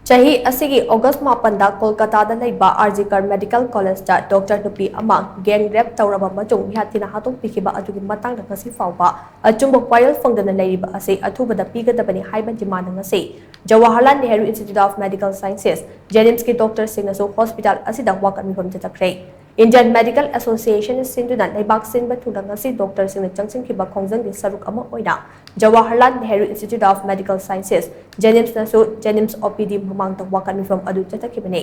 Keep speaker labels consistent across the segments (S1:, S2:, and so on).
S1: ꯆꯍꯤ ꯑꯁꯤꯒꯤ ꯑꯣꯒꯁꯠ 8ꯗ ꯀꯣꯜꯀꯥꯇꯥꯗ ꯂꯩꯕ ꯑꯥꯔꯖꯤꯀꯔ ꯃꯦꯗꯤꯀꯦꯜ ꯀꯣꯂꯦꯖꯇ ꯗꯣꯛꯇꯔ ꯅꯨꯄꯤ ꯑꯃ ꯒꯦꯡ ꯔꯦꯞ ꯇꯧꯔꯕ ꯃꯇꯨꯡ ꯃꯤꯍꯥꯠꯊꯤꯅ ꯍꯥꯠꯇꯣꯛꯄꯤꯈꯤꯕ ꯑꯗꯨꯒꯤ ꯃꯇꯥꯡꯗ ꯉꯁꯤ ꯐꯥꯎꯕ ꯑꯆꯨꯝꯕ ꯋꯥꯌꯦꯜ ꯐꯪꯗꯅ ꯂꯩꯔꯤꯕ ꯑꯁꯤ ꯑꯊꯨꯕꯗ ꯄꯤꯒꯗꯕꯅꯤ ꯍꯥꯏꯕ ꯗꯤꯃꯥꯟꯗ ꯉꯁꯤ Jawaharlal Nehru Institute of Medical Sciences ꯖꯦꯅꯤꯝꯁꯀꯤ ꯗꯣꯛꯇꯔꯁꯤꯡꯅꯁꯨ ꯍꯣꯁꯄꯤꯇꯥꯜ ꯑꯁꯤꯗ ꯋꯥꯀꯠ ꯃꯤꯐꯝ ꯆꯠꯊꯈ꯭ꯔꯦ꯫ ꯏꯟꯗꯤꯌꯟ ꯃꯦꯗꯤꯀꯦꯜ ꯑꯦꯁꯣꯁꯤꯌꯦꯁꯟ ꯁꯤꯟꯗꯨꯅ ꯂꯩꯕꯥꯛ ꯁꯤꯟꯕ ꯊꯨꯡꯅ ꯉꯁꯤ ꯗꯣꯛꯇꯔꯁꯤꯡꯅ ꯆꯪꯁꯤꯟꯈꯤꯕ ꯈꯣꯡꯖꯪꯒꯤ ꯁꯔꯨꯛ ꯑꯃ ꯑꯣꯏꯅ Jawaharlal Nehru Institute of Medical Sciences ꯖꯦꯅꯤꯝꯁꯅꯁꯨ ꯖꯦꯅꯤꯝꯁ ꯑꯣꯄꯤꯗꯤ ꯃꯃꯥꯡꯗ ꯋꯥꯀꯠ ꯃꯤꯐꯝ ꯑꯗꯨ ꯆꯠꯊꯈꯤꯕꯅꯤ꯫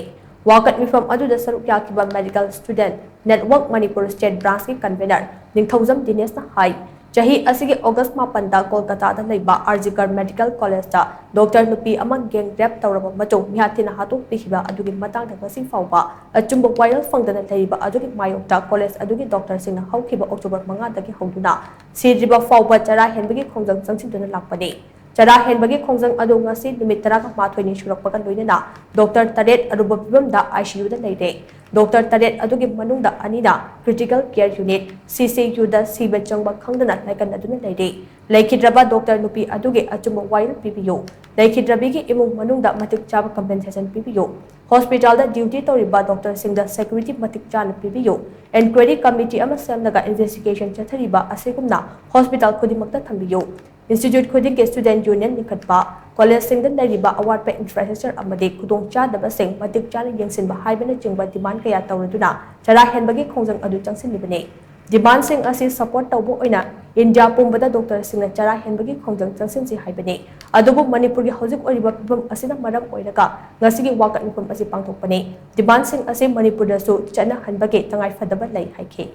S1: ꯋꯥꯀꯠ ꯃꯤꯐꯝ ꯑꯗꯨꯗ ꯁꯔꯨꯛ ꯌꯥꯈꯤꯕ medical student network Manipur state ꯕ꯭ꯔꯥꯟꯆꯀꯤ ꯀꯟꯚꯦꯅꯔ ꯅꯤꯡꯊꯧꯖꯝ ꯗꯤꯅꯦꯁꯅ ꯍꯥꯏ ꯆꯍꯤ ꯑꯁꯤꯒꯤ ꯑꯣꯒꯁꯠ 8ꯗ ꯀꯣꯜꯀꯥꯇꯥꯗ ꯂꯩꯕ ꯑꯥꯔꯖꯤꯀꯔ ꯃꯦꯗꯤꯀꯦꯜ ꯀꯣꯂꯦꯖꯇ ꯗꯣꯛꯇꯔ ꯅꯨꯄꯤ ꯑꯃ ꯒꯦꯡ ꯔꯦꯞ ꯇꯧꯔꯕ ꯃꯇꯨꯡ ꯃꯤꯍꯥꯠꯊꯤꯅ ꯍꯥꯠꯇꯣꯛꯄꯤꯈꯤꯕ ꯑꯗꯨꯒꯤ ꯃꯇꯥꯡꯗ ꯉꯁꯤ ꯐꯥꯎꯕ ꯑꯆꯨꯝꯕ ꯋꯥꯌꯦꯜ ꯐꯪꯗꯅ ꯂꯩꯔꯤꯕ ꯑꯗꯨꯒꯤ ꯃꯥꯌꯣꯛꯇ ꯀꯣꯂꯦꯖ ꯑꯗꯨꯒꯤ ꯗꯣꯛꯇꯔꯁꯤꯡꯅ ꯍꯧꯈꯤꯕ ꯑꯣꯛꯇꯣꯕꯔ 5ꯗꯒꯤ ꯍꯧꯗꯨꯅ ꯁꯤꯗ꯭ꯔꯤꯕ ꯐꯥꯎꯕ ꯆꯔꯥ ꯍꯦꯟꯕꯒꯤ ꯈꯣꯡꯖꯪ ꯆꯪꯁꯤꯟꯗꯨꯅ ꯂꯥꯛꯄꯅꯤ꯫ ꯆꯔꯥ ꯍꯦꯟꯕꯒꯤ ꯈꯣꯡꯖꯪ ꯑꯗꯨ ꯉꯁꯤ ꯅꯨꯃꯤꯠ 14ꯅꯤ ꯁꯨꯔꯛꯄꯒ ꯂꯣꯏꯅꯅ ꯗꯣꯛꯇꯔ 8 ꯑꯔꯨꯕ ꯐꯤꯚꯝꯗ ICUꯗ ꯂꯩꯔꯦ꯫ ꯗꯣꯛꯇꯔ 8 ꯑꯗꯨꯒꯤ ꯃꯅꯨꯡꯗ 2ꯅ ꯀ꯭ꯔꯤꯇꯤꯀꯦꯜ ꯀꯦꯌꯔ ꯌꯨꯅꯤꯠ CCUꯗ ꯁꯤꯕ ꯆꯪꯕ ꯈꯪꯗꯅ ꯂꯥꯏꯀꯠꯅꯗꯨꯅ ꯂꯩꯔꯦ꯫ ꯂꯩꯈꯤꯗ꯭ꯔꯕ ꯗꯣꯛꯇꯔ ꯅꯨꯄꯤ ꯑꯗꯨꯒꯤ ꯑꯆꯨꯝꯕ ꯋꯥꯌꯦꯜ ꯄꯤꯕꯤꯌꯨ꯫ ꯂꯩꯈꯤꯗ꯭ꯔꯕꯤꯒꯤ ꯏꯃꯨꯡ ꯃꯅꯨꯡꯗ ꯃꯇꯤꯛ ꯆꯥꯕ ꯀꯝꯄꯦꯟꯁꯦꯁꯟ ꯄꯤꯕꯤꯌꯨ꯫ ꯍꯣꯁꯄꯤꯇꯥꯜꯗ ꯗ꯭ꯌꯨꯇꯤ ꯇꯧꯔꯤꯕ ꯗꯣꯛꯇꯔꯁꯤꯡꯗ ꯁꯦꯀ꯭ꯌꯨꯔꯤꯇꯤ ꯃꯇꯤꯛ ꯆꯥꯅ ꯄꯤꯕꯤꯌꯨ꯫ ꯏꯟꯀ꯭ꯋꯥꯏꯔꯤ ꯀꯃꯤꯇꯤ ꯑꯃ ꯁꯦꯝꯂꯒ ꯏꯟꯚꯦꯁꯇꯤꯒꯦꯁꯟ ꯆꯠꯊꯔꯤꯕ ꯑꯁꯤꯒꯨꯝꯅ ꯍꯣꯁꯄꯤꯇꯥꯜ ꯈꯨꯗꯤꯡꯃꯛꯇ ꯊꯝꯕꯤꯌꯨ꯫ ꯏꯟꯁꯇꯤꯇ꯭ꯌꯨꯠ ꯈꯨꯗꯤꯡꯒꯤ ꯁ꯭ꯇꯨꯗꯦꯟꯠ ꯌꯨꯅꯤꯌꯟ ꯂꯤꯡꯈꯠꯄ, ꯀꯣꯂꯦꯖꯁꯤꯡꯗ ꯂꯩꯔꯤꯕ ꯑꯋꯥꯠꯄ ꯏꯟꯐ꯭ꯔꯥꯁ꯭ꯇꯔꯛꯆꯔ ꯑꯃꯗꯤ ꯈꯨꯗꯣꯡꯆꯥꯗꯕꯁꯤꯡ ꯃꯇꯤꯛ ꯆꯥꯅ ꯌꯦꯡꯁꯤꯟꯕ ꯍꯥꯏꯕꯅꯆꯤꯡꯕ ꯗꯤꯃꯥꯟ ꯀꯌꯥ ꯇꯧꯔꯗꯨꯅ ꯆꯔꯥ ꯍꯦꯟꯕꯒꯤ ꯈꯣꯡꯖꯪ ꯑꯗꯨ ꯆꯪꯁꯤꯜꯂꯤꯕꯅꯤ꯫ ꯗꯤꯃꯥꯟꯁꯤꯡ ꯑꯁꯤ ꯁꯄꯣꯔꯠ ꯇꯧꯕ ꯑꯣꯏꯅ ꯏꯟꯗꯤꯌꯥ ꯄꯨꯝꯕꯗ ꯗꯣꯛꯇꯔꯁꯤꯡꯅ ꯆꯔꯥ ꯍꯦꯟꯕꯒꯤ ꯈꯣꯡꯖꯪ ꯆꯪꯁꯤꯟꯁꯤ ꯍꯥꯏꯕꯅꯤ꯫ ꯑꯗꯨꯕꯨ ꯃꯅꯤꯄꯨꯔꯒꯤ ꯍꯧꯖꯤꯛ ꯑꯣꯏꯔꯤꯕ ꯐꯤꯚꯝ ꯑꯁꯤꯅ ꯃꯔꯝ ꯑꯣꯏꯔꯒ ꯉꯁꯤꯒꯤ ꯋꯥꯀꯠ ꯃꯤꯐꯝ ꯑꯁꯤ ꯄꯥꯡꯊꯣꯛꯄꯅꯤ꯫ ꯗꯤꯃꯥꯟꯁꯤꯡ ꯑꯁꯤ ꯃꯅꯤꯄꯨꯔꯗꯁꯨ ꯆꯠꯅꯍꯟꯕꯒꯤ ꯇꯉꯥꯏꯐꯗꯕ ꯂꯩ ꯍꯥꯏꯈꯤ꯫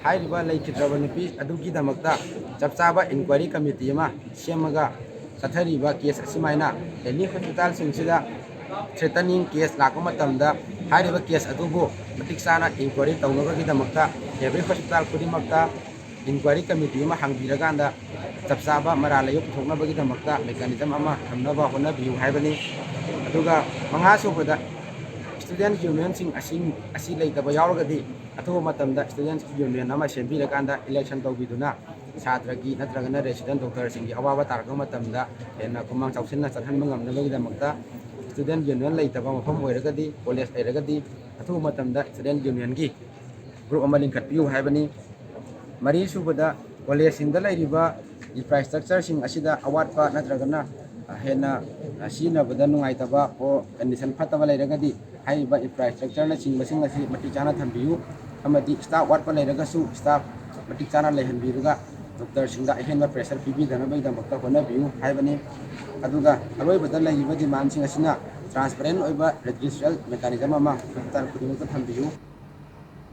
S2: ꯍꯥꯏꯔꯤꯕ ꯂꯩꯈꯤꯗ꯭ꯔꯕ ꯅꯨꯄꯤ ꯑꯗꯨꯒꯤꯗꯃꯛꯇ ꯆꯞ ꯆꯥꯕ ꯏꯟꯀ꯭ꯋꯥꯏꯔꯤ ꯀꯃꯤꯇꯤ ꯑꯃ ꯁꯦꯝꯃꯒ ꯆꯠꯊꯔꯤꯕ ꯀꯦꯁ ꯑꯁꯨꯃꯥꯏꯅ ꯑꯦꯅꯤ ꯍꯣꯁꯄꯤꯇꯥꯜꯁꯤꯡꯁꯤꯗ ꯊ꯭ꯔꯦꯇꯅꯤꯡ ꯀꯦꯁ ꯂꯥꯛꯄ ꯃꯇꯝꯗ ꯍꯥꯏꯔꯤꯕ ꯀꯦꯁ ꯑꯗꯨꯕꯨ ꯃꯇꯤꯛ ꯆꯥꯅ ꯏꯟꯀ꯭ꯋꯥꯏꯔꯤ ꯇꯧꯅꯕꯒꯤꯗꯃꯛꯇ ꯑꯦꯕ꯭ꯔꯤ ꯍꯣꯁꯄꯤꯇꯥꯜ ꯈꯨꯗꯤꯡꯃꯛꯇ ꯏꯟꯀ꯭ꯋꯥꯏꯔꯤ ꯀꯃꯤꯇꯤ ꯑꯃ ꯍꯥꯡꯕꯤꯔꯀꯥꯟꯗ ꯆꯞ ꯆꯥꯕ ꯃꯔꯥꯜ ꯂꯩꯌꯨ ꯄꯨꯊꯣꯛꯅꯕꯒꯤꯗꯃꯛꯇ ꯃꯦꯀꯥꯅꯤꯖꯝ ꯑꯃ ꯊꯝꯅꯕ ꯍꯣꯠꯅꯕꯤꯌꯨ ꯍꯥꯏꯕꯅꯤ꯫ ꯑꯗꯨꯒ ꯃꯉꯥꯁꯨꯕꯗ ꯁ꯭ꯇꯨꯗꯦꯟꯠ ꯌꯨꯅꯤꯌꯟꯁꯤꯡ ꯑꯁꯤ ꯂꯩꯇꯕ ꯌꯥꯎꯔꯒꯗꯤ ꯑꯊꯨꯕ ꯃꯇꯝꯗ ꯁ꯭ꯇꯨꯗꯦꯟꯠ ꯌꯨꯅꯤꯌꯟ ꯑꯃ ꯁꯦꯝꯕꯤꯔꯀꯥꯟꯗ ꯏꯂꯦꯛꯁꯟ ꯇꯧꯕꯤꯗꯨꯅ ꯁꯥꯇ꯭ꯔꯒꯤ ꯅꯠꯇ꯭ꯔꯒꯅ ꯔꯦꯁꯤꯗꯦꯟꯠ ꯗꯣꯛꯇꯔꯁꯤꯡꯒꯤ ꯑꯋꯥꯕ ꯇꯥꯔꯛꯄ ꯃꯇꯝꯗ ꯍꯦꯟꯅ ꯈꯨꯃꯥꯡ ꯆꯥꯎꯁꯤꯟꯅ ꯆꯠꯍꯟꯕ ꯉꯝꯅꯕꯒꯤꯗꯃꯛꯇ ꯁ꯭ꯇꯨꯗꯦꯟꯠ ꯌꯨꯅꯤꯌꯟ ꯂꯩꯇꯕ ꯃꯐꯝ ꯑꯣꯏꯔꯒꯗꯤ ꯀꯣꯂꯦꯖ ꯂꯩꯔꯒꯗꯤ ꯑꯊꯨꯕ ꯃꯇꯝꯗ ꯁ꯭ꯇꯨꯗꯦꯟꯠ ꯌꯨꯅꯤꯌꯟꯒꯤ ꯒ꯭ꯔꯨꯞ ꯑꯃ ꯂꯤꯡꯈꯠꯄꯤꯌꯨ ꯍꯥꯏꯕꯅꯤ꯫ ꯃꯔꯤꯁꯨꯕꯗ ꯀꯣꯂꯦꯖꯁꯤꯡꯗ ꯂꯩꯔꯤꯕ ꯏꯟꯐ꯭ꯔꯥꯁ꯭ꯇꯔꯛꯆꯔꯁꯤꯡ ꯑꯁꯤꯗ ꯑꯋꯥꯠꯄ ꯅꯠꯇ꯭ꯔꯒꯅ ꯍꯦꯟꯅ ꯁꯤꯖꯤꯟꯅꯕꯗ ꯅꯨꯡꯉꯥꯏꯇꯕ ꯀꯟꯗꯤꯁꯟ ꯐꯠꯇꯕ ꯂꯩꯔꯒꯗꯤ ꯍꯥꯏꯔꯤꯕ ꯏꯟꯐ꯭ꯔꯥꯁ꯭ꯇꯔꯛꯆꯔꯅꯆꯤꯡꯕꯁꯤꯡ ꯑꯁꯤ ꯃꯇꯤꯛ ꯆꯥꯅ ꯊꯝꯕꯤꯌꯨ꯫ ꯑꯃꯗꯤ ꯁ꯭ꯇꯥꯐ ꯋꯥꯠꯄ ꯂꯩꯔꯒꯁꯨ ꯁ꯭ꯇꯥꯐ ꯃꯇꯤꯛ ꯆꯥꯅ ꯂꯩꯍꯟꯕꯤꯔꯒ ꯗꯣꯛꯇꯔꯁꯤꯡꯗ ꯑꯍꯦꯟꯕ ꯄ꯭ꯔꯦꯁꯔ ꯄꯤꯕꯤꯗꯅꯕꯒꯤꯗꯃꯛꯇ ꯍꯣꯠꯅꯕꯤꯌꯨ ꯍꯥꯏꯕꯅꯤ꯫ ꯑꯗꯨꯒ ꯑꯔꯣꯏꯕꯗ ꯂꯩꯔꯤꯕ ꯗꯤꯃꯥꯟꯁꯤꯡ ꯑꯁꯤꯅ ꯇ꯭ꯔꯥꯟꯁꯄꯔꯦꯟꯠ ꯑꯣꯏꯕ ꯔꯦꯖꯤꯁꯇ꯭ꯔꯦꯜ ꯃꯦꯀꯥꯅꯤꯖꯝ ꯑꯃ ꯍꯣꯁꯄꯤꯇꯥꯜ ꯈꯨꯗꯤꯡꯃꯛꯇ ꯊꯝꯕꯤꯌꯨ꯫